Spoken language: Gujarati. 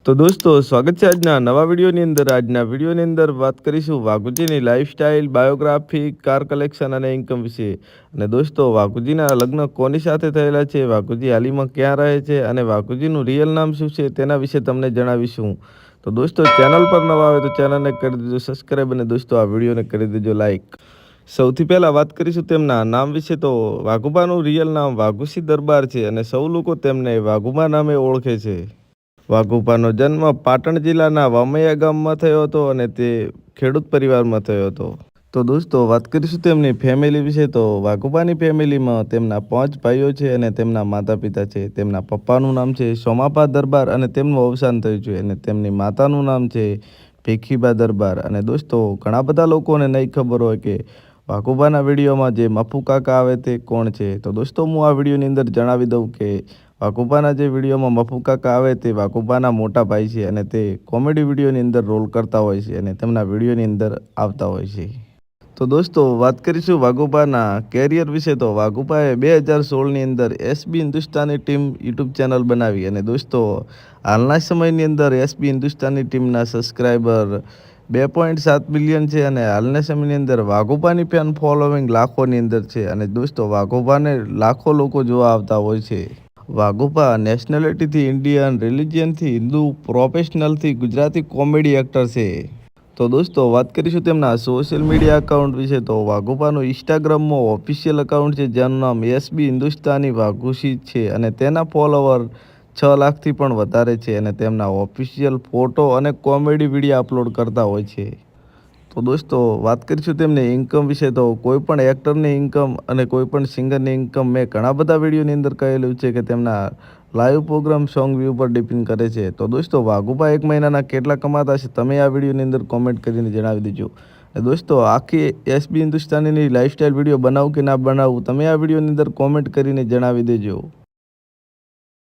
તો દોસ્તો સ્વાગત છે આજના નવા વિડીયોની અંદર. આજના વિડીયોની અંદર વાત કરીશું વાઘુજીની લાઈફસ્ટાઈલ, બાયોગ્રાફી, કાર કલેક્શન અને ઇન્કમ વિશે. અને દોસ્તો વાઘુજીના લગ્ન કોની સાથે થયેલા છે, વાઘુજી હાલમાં ક્યાં રહે છે અને વાઘુજીનું રિયલ નામ શું છે તેના વિશે તમને જણાવીશું. તો દોસ્તો ચેનલ પર નવા આવે તો ચેનલને કરી દેજો સબસ્ક્રાઈબ અને દોસ્તો આ વિડીયોને કરી દેજો લાઈક. સૌથી પહેલાં વાત કરીશું તેમના નામ વિશે. તો વાઘુબાનું રિયલ નામ વાઘુસી દરબાર છે અને સૌ લોકો તેમને વાઘુબા નામે ઓળખે છે. વાઘુબાનો જન્મ પાટણ જિલ્લાના વામૈયા ગામમાં થયો હતો અને તે ખેડૂત પરિવારમાં થયો હતો. તો દોસ્તો વાત કરીશું તેમની ફેમિલી વિશે. તો વાઘુબાની ફેમિલીમાં તેમના 5 ભાઈઓ છે અને તેમના માતા પિતા છે. તેમના પપ્પાનું નામ છે સોમાપા દરબાર અને તેમનું અવસાન થયું છે. અને તેમની માતાનું નામ છે ભીખીબા દરબાર. અને દોસ્તો ઘણા બધા લોકોને નહીં ખબર હોય કે વાઘુબાના વિડીયોમાં જે મફુ કાકા આવે તે કોણ છે. તો દોસ્તો હું આ વિડીયોની અંદર જણાવી દઉં કે વાઘુબાના જે વિડીયોમાં મફુ કાકા આવે તે વાઘુબાના મોટા ભાઈ છે અને તે કોમેડી વિડીયોની અંદર રોલ કરતા હોય છે અને તેમના વિડીયોની અંદર આવતા હોય છે. તો દોસ્તો વાત કરીશું વાઘુબાના કેરિયર વિશે. તો વાઘુબાએ 2016ની અંદર SB Hindustani team YouTube channel બનાવી. અને દોસ્તો હાલના સમયની અંદર એસબી હિન્દુસ્તાની ટીમના સબસ્ક્રાઈબર 2.7 મિલિયન છે અને હાલના સમયની અંદર વાઘુબાની ફેન ફોલોવિંગ લાખોની અંદર છે. અને દોસ્તો વાઘુબાને લાખો લોકો જોવા આવતા હોય છે. વાઘુબા નેશનાલિટીથી ઇન્ડિયન, રિલિજિયનથી હિન્દુ, પ્રોફેશનલથી ગુજરાતી કોમેડી એક્ટર છે. તો દોસ્તો વાત કરીશું તેમના સોશિયલ મીડિયા એકાઉન્ટ વિશે. તો વાઘુબાનું ઇન્સ્ટાગ્રામમાં ઓફિશિયલ એકાઉન્ટ છે જેનું નામ એસબી હિન્દુસ્તાની વાઘુસી છે અને તેના ફોલોવર 6 લાખથી પણ વધારે છે અને તેમના ઓફિશિયલ ફોટો અને કોમેડી વિડીયો અપલોડ કરતા હોય છે. તો દોસ્તો વાત કરીશું તેમની ઇન્કમ વિશે. તો કોઈપણ એક્ટરની ઇન્કમ અને કોઈપણ સિંગરની ઇન્કમ મેં ઘણા બધા વિડીયોની અંદર કહેલું છે કે તેમના લાઈવ પ્રોગ્રામ સોંગ વ્યૂ પર ડિપેન્ડ કરે છે. તો દોસ્તો વાઘુબા એક મહિનાના કેટલા કમાતા હશે તમે આ વિડીયોની અંદર કોમેન્ટ કરીને જણાવી દેજો. દોસ્તો આખી એસબી હિન્દુસ્તાનીની લાઈફસ્ટાઈલ વિડીયો બનાવું કે ના બનાવું તમે આ વિડીયોની અંદર કોમેન્ટ કરીને જણાવી દેજો.